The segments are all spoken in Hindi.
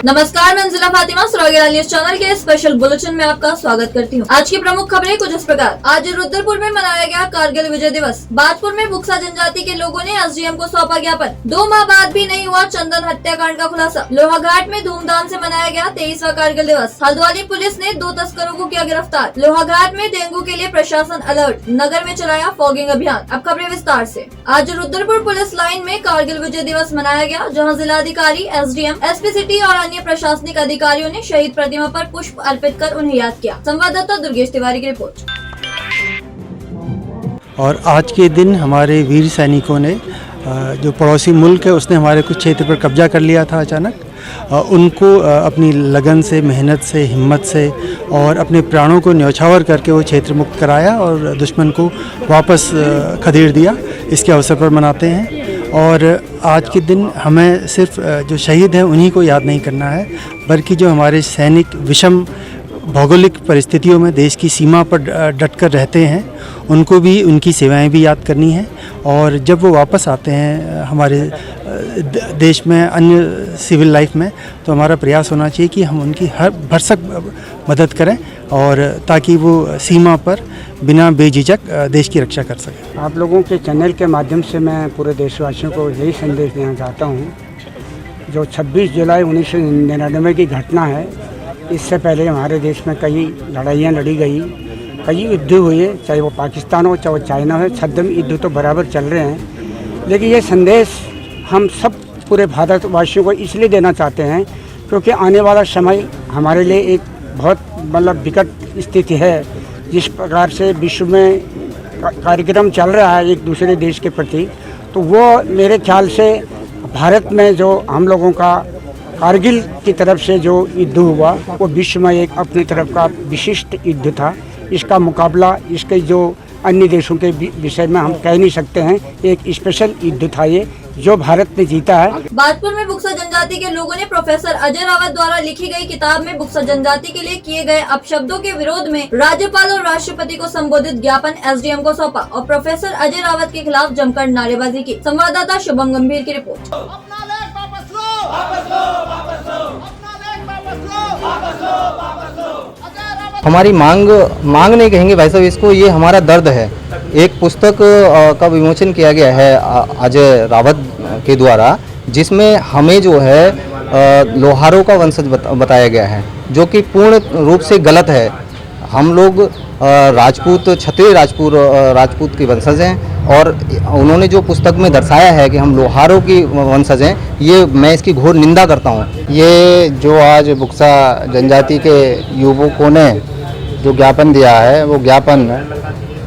नमस्कार, मैं जिला फातिमा सरागेला न्यूज चैनल के स्पेशल बुलेटिन में आपका स्वागत करती हूँ। आज की प्रमुख खबरें कुछ इस प्रकार। आज रुद्रपुर में मनाया गया कारगिल विजय दिवस। बाजपुर में बुक्सा जनजाति के लोगों ने एसडीएम को सौंपा ज्ञापन। 2 माह बाद भी नहीं हुआ चंदन हत्याकांड का खुलासा। लोहाघाट में धूमधाम से मनाया गया 23वां कारगिल दिवस। हल्द्वानी पुलिस ने 2 तस्करों को किया गिरफ्तार। लोहाघाट में डेंगू के लिए प्रशासन अलर्ट, नगर में चलाया फॉगिंग अभियान। अब खबरें विस्तार से। आज रुद्रपुर पुलिस लाइन में कारगिल विजय दिवस मनाया गया, जहाँ जिलाधिकारी, एसडीएम, एसपी सिटी और अन्य प्रशासनिक अधिकारियों ने शहीद प्रतिमा पर पुष्प अर्पित कर उन्हें याद किया। संवाददाता दुर्गेश तिवारी की रिपोर्ट। और आज के दिन हमारे वीर सैनिकों ने जो पड़ोसी मुल्क है उसने हमारे कुछ क्षेत्र पर कब्जा कर लिया था अचानक, उनको अपनी लगन से, मेहनत से, हिम्मत से और अपने प्राणों को न्यौछावर करके वो क्षेत्र मुक्त कराया और दुश्मन को वापस खदेड़ दिया। इसके अवसर पर मनाते हैं। और आज के दिन हमें सिर्फ जो शहीद हैं उन्हीं को याद नहीं करना है, बल्कि जो हमारे सैनिक विषम भौगोलिक परिस्थितियों में देश की सीमा पर डटकर रहते हैं उनको भी, उनकी सेवाएं भी याद करनी है। और जब वो वापस आते हैं हमारे देश में, अन्य सिविल लाइफ में, तो हमारा प्रयास होना चाहिए कि हम उनकी हर भरसक मदद करें और ताकि वो सीमा पर बिना बेझिझक देश की रक्षा कर सकें। आप लोगों के चैनल के माध्यम से मैं पूरे देशवासियों को यही संदेश देना चाहता हूँ, जो 26 जुलाई 1999 की घटना है, इससे पहले हमारे देश में कई लड़ाइयाँ लड़ी गई, कई युद्ध हुए, चाहे वो पाकिस्तान हो चाहे वो चाइना हो, छद्म युद्ध तो बराबर चल रहे हैं। लेकिन ये संदेश हम सब पूरे भारतवासियों को इसलिए देना चाहते हैं क्योंकि आने वाला समय हमारे लिए एक बहुत विकट स्थिति है। जिस प्रकार से विश्व में कार्यक्रम चल रहा है एक दूसरे देश के प्रति, तो वो मेरे ख्याल से भारत में जो हम लोगों का कारगिल की तरफ से जो युद्ध हुआ वो विश्व में एक अपनी तरफ का विशिष्ट युद्ध था। इसका मुकाबला इसके जो अन्य देशों के विषय में हम कह नहीं सकते हैं, एक स्पेशल युद्ध था ये जो भारत ने जीता है। बाजपुर में बुक्सा जनजाति के लोगों ने प्रोफेसर अजय रावत द्वारा लिखी गई किताब में बुक्सा जनजाति के लिए किए गए अपशब्दों के विरोध में राज्यपाल और राष्ट्रपति को संबोधित ज्ञापन एसडीएम को सौंपा और प्रोफेसर अजय रावत के खिलाफ जमकर नारेबाजी की। संवाददाता शुभम गंभीर की रिपोर्ट। हमारी मांग नहीं कहेंगे भाई साहब इसको, ये हमारा दर्द है। एक पुस्तक का विमोचन किया गया है अजय रावत के द्वारा, जिसमें हमें जो है लोहारों का वंशज बताया गया है, जो कि पूर्ण रूप से गलत है। हम लोग राजपूत, क्षत्रिय राजपूत के वंशज हैं और उन्होंने जो पुस्तक में दर्शाया है कि हम लोहारों की वंशज हैं, ये मैं इसकी घोर निंदा करता हूँ। ये जो आज बुक्सा जनजाति के युवकों ने जो ज्ञापन दिया है, वो ज्ञापन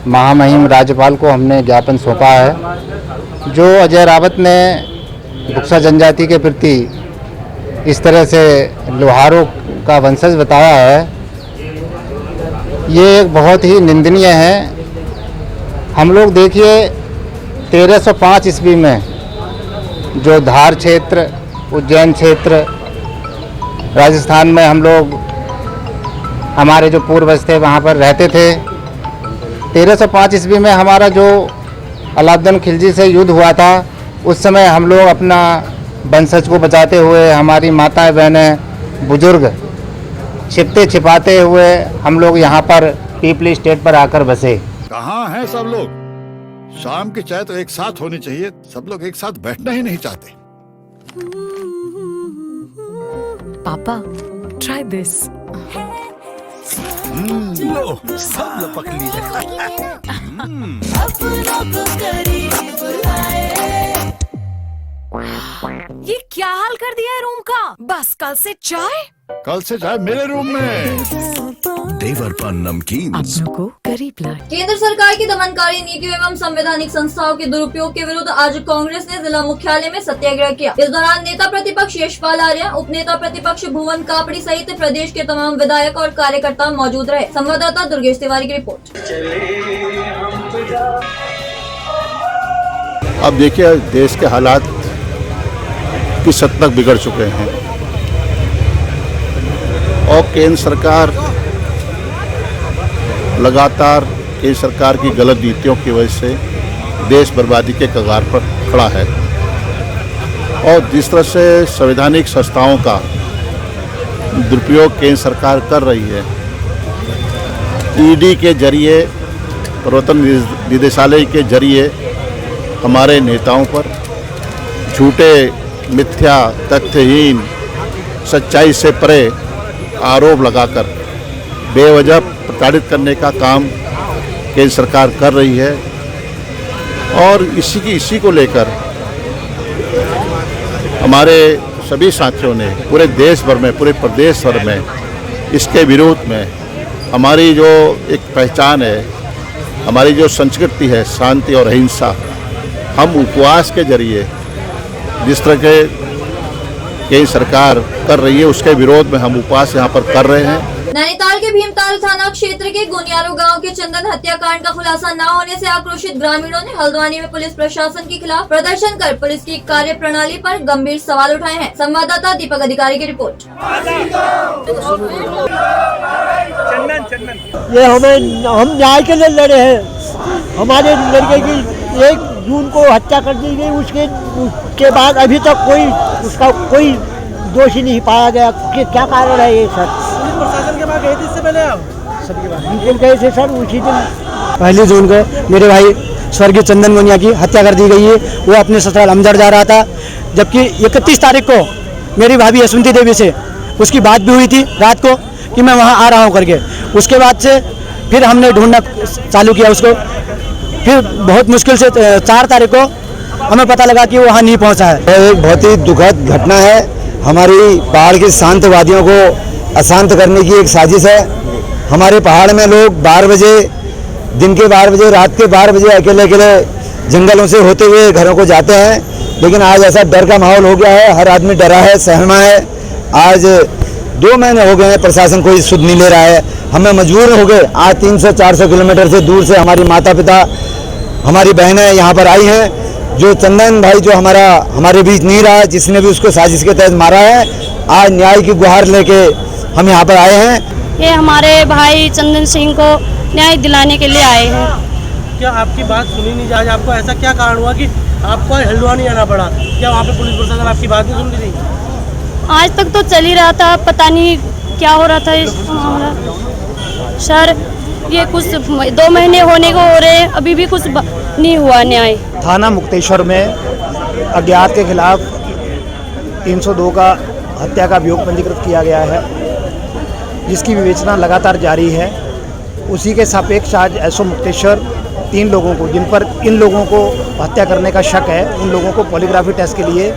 महामहिम राज्यपाल को हमने ज्ञापन सौंपा है। जो अजय रावत ने बुक्सा जनजाति के प्रति इस तरह से लोहारों का वंशज बताया है, ये बहुत ही निंदनीय है। हम लोग देखिए 1305 ईस्वी में जो धार क्षेत्र, उज्जैन क्षेत्र, राजस्थान में हम लोग, हमारे जो पूर्वज थे वहाँ पर रहते थे। 1305 ईस्वी में हमारा जो अलाउद्दीन खिलजी से युद्ध हुआ था, उस समय हम लोग अपना वंशज को बचाते हुए, हमारी माताएं बहनें बुजुर्ग छिपते छिपाते हुए हम लोग यहाँ पर पीपली स्टेट पर आकर बसे। कहाँ हैं सब लोग? शाम की चाय तो एक साथ होनी चाहिए, सब लोग एक साथ बैठना ही नहीं चाहते। पापा, ट्राई दिस। लो, सब लपक ये क्या हाल कर दिया है रूम का? बस कल से चाय मेरे रूम में। देवरपन नमकीन को करीब लाए। केंद्र सरकार की दमनकारी नीतियों एवं संवैधानिक संस्थाओं के दुरुपयोग के विरुद्ध आज कांग्रेस ने जिला मुख्यालय में सत्याग्रह किया। इस दौरान नेता प्रतिपक्ष यशपाल आर्य, उप नेता प्रतिपक्ष भुवन कापड़ी सहित प्रदेश के तमाम विधायक और कार्यकर्ता मौजूद रहे। संवाददाता दुर्गेश तिवारी की रिपोर्ट। अब देखिए देश के हालात किस हद तक बिगड़ चुके हैं और केंद्र सरकार लगातार केंद्र सरकार की गलत नीतियों की वजह से देश बर्बादी के कगार पर खड़ा है। और जिस तरह से संवैधानिक संस्थाओं का दुरुपयोग केंद्र सरकार कर रही है। ईडी के जरिए, प्रवर्तन निदेशालय के जरिए हमारे नेताओं पर झूठे, मिथ्या, तथ्यहीन, सच्चाई से परे आरोप लगाकर बेवजह प्रताड़ित करने का काम केंद्र सरकार कर रही है। और इसी को लेकर हमारे सभी साथियों ने पूरे देश भर में, पूरे प्रदेश भर में इसके विरोध में हमारी जो एक पहचान है, हमारी जो संस्कृति है शांति और अहिंसा, हम उपवास के जरिए जिस तरह के केंद्र सरकार कर रही है उसके विरोध में हम उपवास यहाँ पर कर रहे हैं। नैनीताल के भीमताल थाना क्षेत्र के गोनियारो गांव के चंदन हत्याकांड का खुलासा न होने से आक्रोशित ग्रामीणों ने हल्द्वानी में पुलिस प्रशासन के खिलाफ प्रदर्शन कर पुलिस की कार्य प्रणाली पर गंभीर सवाल उठाए हैं। संवाददाता दीपक अधिकारी की रिपोर्ट। ये हम न्याय के लिए लड़े हैं। हमारे लड़के की 1 जून को हत्या कर दी गई, उसके बाद अभी तक उसका कोई दोषी नहीं पाया गया। क्या कारण है ये सर? प्रशासन के पास गए थे इससे पहले आप? सबके पास बिल्कुल गए थे सर। उसी दिन 1 जून को मेरे भाई स्वर्गीय चंदन गोनिया की हत्या कर दी गई है। वो अपने ससुराल अमजर जा रहा था, जबकि 31 तारीख को मेरी भाभी यशवंती देवी से उसकी बात भी हुई थी रात को कि मैं वहाँ आ रहा हूँ करके। उसके बाद से फिर हमने ढूंढना चालू किया उसको। फिर बहुत मुश्किल से 4 तारीख को हमें पता लगा कि वो वहाँ नहीं पहुँचा है। यह एक बहुत ही दुखद घटना है। हमारी पहाड़ के शांतवादियों को अशांत करने की एक साजिश है। हमारे पहाड़ में लोग 12 बजे, दिन के 12 बजे, रात के 12 बजे अकेले अकेले जंगलों से होते हुए घरों को जाते हैं। लेकिन आज ऐसा डर का माहौल हो गया है, हर आदमी डरा है, सहमा है। आज 2 महीने हो गए हैं, प्रशासन कोई सुध नहीं ले रहा है। हमें मजबूर हो गए, आज 300-400 किलोमीटर से दूर से हमारी माता पिता, हमारी बहनें यहाँ पर आई हैं। जो चंदन भाई जो हमारे बीच नहीं रहा, जिसने भी उसको साजिश के तहत मारा है, आज न्याय की गुहार लेके हम यहाँ पर आए हैं। ये हमारे भाई चंदन सिंह को न्याय दिलाने के लिए आए हैं। क्या आपकी बात सुनी नहीं जाए? आपको ऐसा क्या कारण हुआ कि आपको हल्द्वानी आना पड़ा? क्या वहाँ पे पुलिस प्रशासन आपकी बात नहीं सुन रही थी? आज तक तो चल ही रहा था, पता नहीं क्या हो रहा था इस मामला। सर ये कुछ 2 महीने होने को हो रहे हैं, अभी भी कुछ नहीं हुआ न्याय। थाना मुक्तेश्वर में अज्ञात के खिलाफ 302 का हत्या का अभियोग पंजीकृत किया गया है, जिसकी विवेचना लगातार जारी है। उसी के सापेक्ष आज एसओ मुक्तेश्वर 3 लोगों को, जिन पर इन लोगों को हत्या करने का शक है, उन लोगों को पॉलीग्राफी टेस्ट के लिए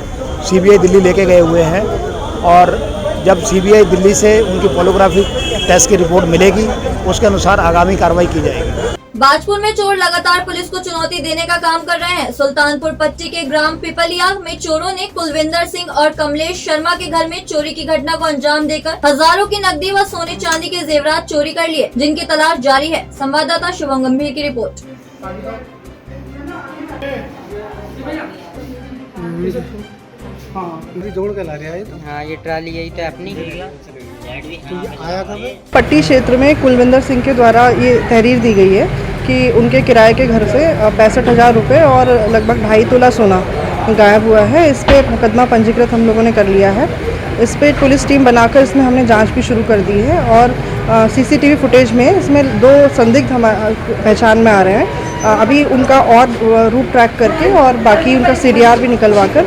सीबीआई दिल्ली लेके गए हुए हैं। और जब सीबीआई दिल्ली से उनकी पॉलीग्राफी टेस्ट की रिपोर्ट मिलेगी, उसके अनुसार आगामी कार्रवाई की जाएगी। बाजपुर में चोर लगातार पुलिस को चुनौती देने का काम कर रहे हैं। सुल्तानपुर पट्टी के ग्राम पिपलिया में चोरों ने कुलविंदर सिंह और कमलेश शर्मा के घर में चोरी की घटना को अंजाम देकर हजारों की नकदी व सोने चांदी के जेवरात चोरी कर लिए, जिनकी तलाश जारी है। संवाददाता शुभम गंभीर की रिपोर्ट। जोड़ के ला रहा है तो? हाँ, ये ट्राली यही तो अपनी आया कब? पट्टी क्षेत्र में कुलविंदर सिंह के द्वारा ये तहरीर दी गई है कि उनके किराए के घर से 65,000 रुपये और लगभग 2.5 तोला सोना गायब हुआ है। इस पर मुकदमा पंजीकृत हम लोगों ने कर लिया है। इस पर पुलिस टीम बनाकर इसमें हमने जांच भी शुरू कर दी है। और सीसीटीवी फुटेज में इसमें 2 संदिग्ध पहचान में आ रहे हैं। अभी उनका और रूट ट्रैक करके और बाकी उनका सीडीआर भी निकलवा कर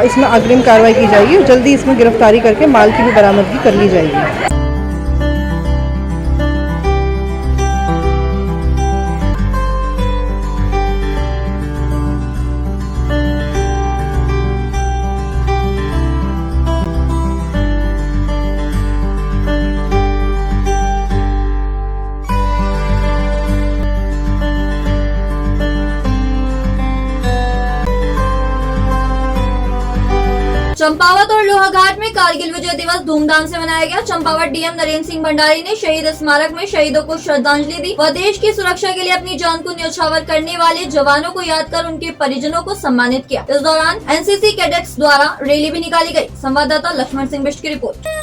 इसमें अग्रिम कार्रवाई की जाएगी। जल्दी इसमें गिरफ्तारी करके माल की भी बरामदगी कर ली जाएगी। चंपावत और लोहाघाट में कारगिल विजय दिवस धूमधाम से मनाया गया। चंपावत डीएम नरेंद्र सिंह भंडारी ने शहीद स्मारक में शहीदों को श्रद्धांजलि दी व देश की सुरक्षा के लिए अपनी जान को न्यौछावर करने वाले जवानों को याद कर उनके परिजनों को सम्मानित किया। इस दौरान एनसीसी कैडेट्स द्वारा रैली भी निकाली गयी। संवाददाता लक्ष्मण सिंह बिष्ट की रिपोर्ट।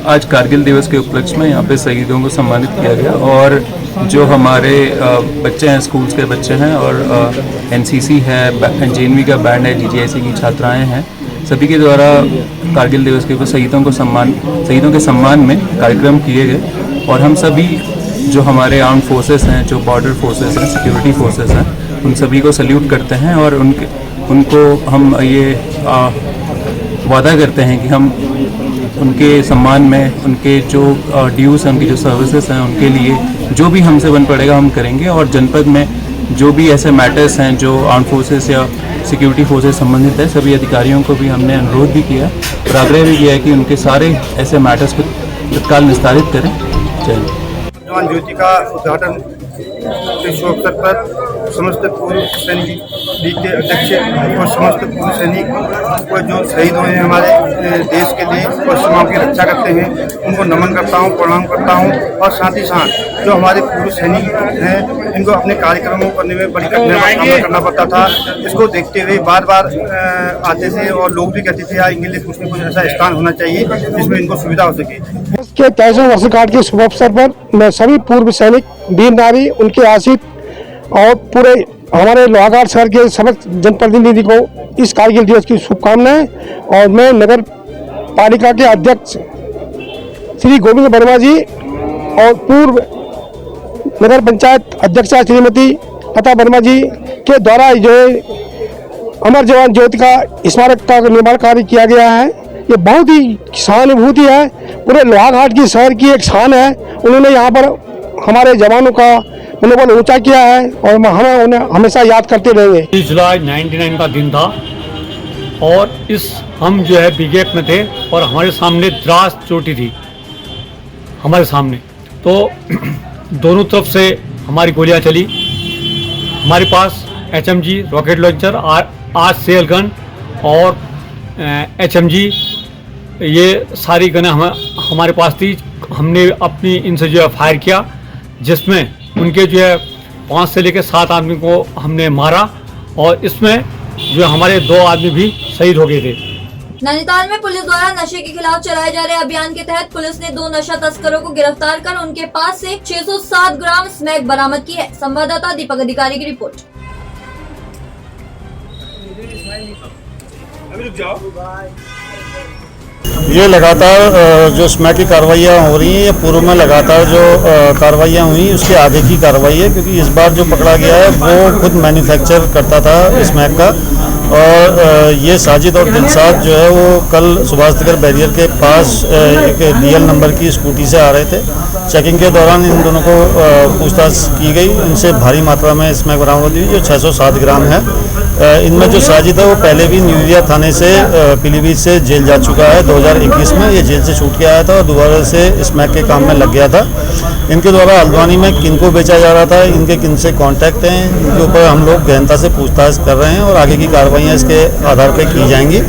आज कारगिल दिवस के उपलक्ष्य में यहाँ पे शहीदों को सम्मानित किया गया और जो हमारे बच्चे हैं, स्कूल्स के बच्चे हैं और एनसीसी है, जेएनवी का बैंड है, जीजीआईसी की छात्राएं हैं, सभी के द्वारा कारगिल दिवस के ऊपर शहीदों के सम्मान में कार्यक्रम किए गए। और हम सभी जो हमारे आर्म फोर्सेस हैं, जो बॉर्डर फोर्सेस हैं, सिक्योरिटी फोर्सेस हैं, उन सभी को सल्यूट करते हैं और उनको हम ये वादा करते हैं कि हम उनके सम्मान में उनके जो ड्यूज़ हैं, उनकी जो सर्विसेज हैं, उनके लिए जो भी हमसे बन पड़ेगा हम करेंगे। और जनपद में जो भी ऐसे मैटर्स हैं जो आर्म फोर्सेस या सिक्योरिटी फोर्सेस संबंधित है, सभी अधिकारियों को भी हमने अनुरोध भी किया और आग्रह भी किया है कि उनके सारे ऐसे मैटर्स को तत्काल निस्तारित करें। जय जवान ज्योति का उद्घाटन के शुभ अवसर पर समस्त पूर्व सैनिक लीग के अध्यक्ष और समस्त पूर्व सैनिक को जो शहीद हुए हैं हमारे देश के लिए और सीमाओं की रक्षा करते हैं, उनको नमन करता हूं, प्रणाम करता हूं। और साथ ही साथ जो हमारे पूर्व सैनिक हैं, इनको अपने कार्यक्रमों करने में बड़ी कठिनाई का सामना करना पड़ता था। इसको देखते हुए बार बार आते थे और लोग भी कहते थे इनके लिए कुछ न कुछ ऐसा स्थान होना चाहिए जिसमें इनको सुविधा हो सके। इसके 23वें वर्षगांठ के शुभ अवसर पर मैं सभी पूर्व सैनिक, वीर नारी, उनके आश्रित और पूरे हमारे लोहाघाट शहर के समस्त जनप्रतिनिधि को इस कारगिल दिवस की शुभकामनाएं। और मैं नगर पालिका के अध्यक्ष श्री गोविंद वर्मा जी और पूर्व नगर पंचायत अध्यक्षा श्रीमती लता वर्मा जी के द्वारा जो अमर जवान ज्योति का स्मारक का निर्माण कार्य किया गया है, ये बहुत ही सहानुभूति है, पूरे लोहाघाट की शहर की एक शान है। उन्होंने यहाँ पर हमारे जवानों का मनोबल ऊंचा किया है और हमें उन्हें हमेशा याद करते रहेंगे। 30 जुलाई 99 का दिन था और हम जो है बीजेप में थे और हमारे सामने द्रास चोटी थी हमारे सामने, तो दोनों तरफ से हमारी गोलियां चली। हमारे पास HMG rocket launcher, RCL gun और HMG ये सारी गनें हमारे पास थी। हमने अपनी इनसे जो है फायर किया, जिसमें उनके जो है 5 से लेकर 7 आदमी को हमने मारा और इसमें जो हमारे 2 आदमी भी शहीद हो गए थे। नैनीताल में पुलिस द्वारा नशे के खिलाफ चलाए जा रहे अभियान के तहत पुलिस ने 2 नशा तस्करों को गिरफ्तार कर उनके पास से 607 ग्राम स्मैक बरामद की है। संवाददाता दीपक अधिकारी की रिपोर्ट। ये लगातार जो स्मैक की कार्रवाइयाँ हो रही हैं, ये पूर्व में लगातार जो कार्रवाइयाँ हुई उसके आगे की कार्रवाई है, क्योंकि इस बार जो पकड़ा गया है वो खुद मैन्युफैक्चर करता था स्मैक का। और ये साजिद और दिलशाद जो है वो कल सुभाषनगर बैरियर के पास एक DL नंबर की स्कूटी से आ रहे थे। चेकिंग के दौरान इन दोनों को पूछताछ की गई, इनसे भारी मात्रा में स्मैक बरामद हुई जो 607 ग्राम है। इनमें जो साजिद है वो पहले भी न्यूरिया थाने से पीलीभीत से जेल जा चुका है। 2021 में ये जेल से छूट के आया था और दोबारा से स्मैक के काम में लग गया था। इनके द्वारा हल्द्वानी में किन को बेचा जा रहा था, इनके किन से कॉन्टैक्ट हैं, इनके ऊपर हम लोग गहनता से पूछताछ कर रहे हैं और आगे की कार्रवाइयाँ इसके आधार पर की जाएंगी।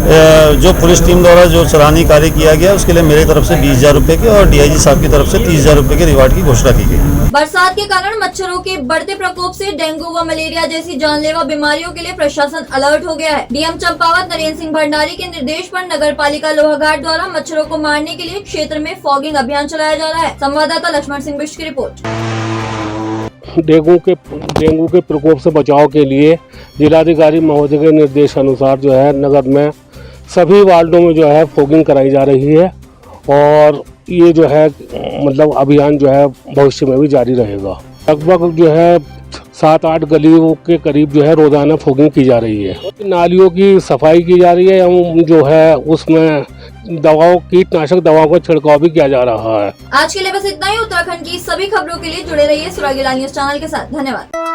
जो पुलिस टीम द्वारा जो सराहनीय कार्य किया गया उसके लिए मेरी तरफ से 20,000 रुपये के और DIG साहब की तरफ से 30,000 रुपये के रिवार्ड की घोषणा की गई। बरसात के कारण मच्छरों के बढ़ते प्रकोप से डेंगू व मलेरिया जैसी जानलेवा बीमारियों के लिए प्रशासन अलर्ट हो गया है। DM चंपावत नरेंद्र सिंह भंडारी के निर्देश पर नगर पालिका लोहाघाट द्वारा मच्छरों को मारने के लिए क्षेत्र में फॉगिंग अभियान चलाया जा रहा है। संवाददाता लक्ष्मण सिंह बिष्ट की रिपोर्ट। डेंगू के प्रकोप से बचाव के लिए जिलाधिकारी महोदय के निर्देश अनुसार जो है नगर में सभी वार्डों में जो है फॉगिंग कराई जा रही है और ये जो है मतलब अभियान जो है भविष्य में भी जारी रहेगा। लगभग जो है 7-8 गलियों के करीब जो है रोजाना फॉगिंग की जा रही है। नालियों की सफाई की जा रही है एवं जो है उसमें कीटनाशक दवाओं का छिड़काव भी किया जा रहा है। आज के लिए बस इतना ही। उत्तराखंड की सभी खबरों के लिए जुड़े रहिए सुरागीला न्यूज चैनल के साथ। धन्यवाद।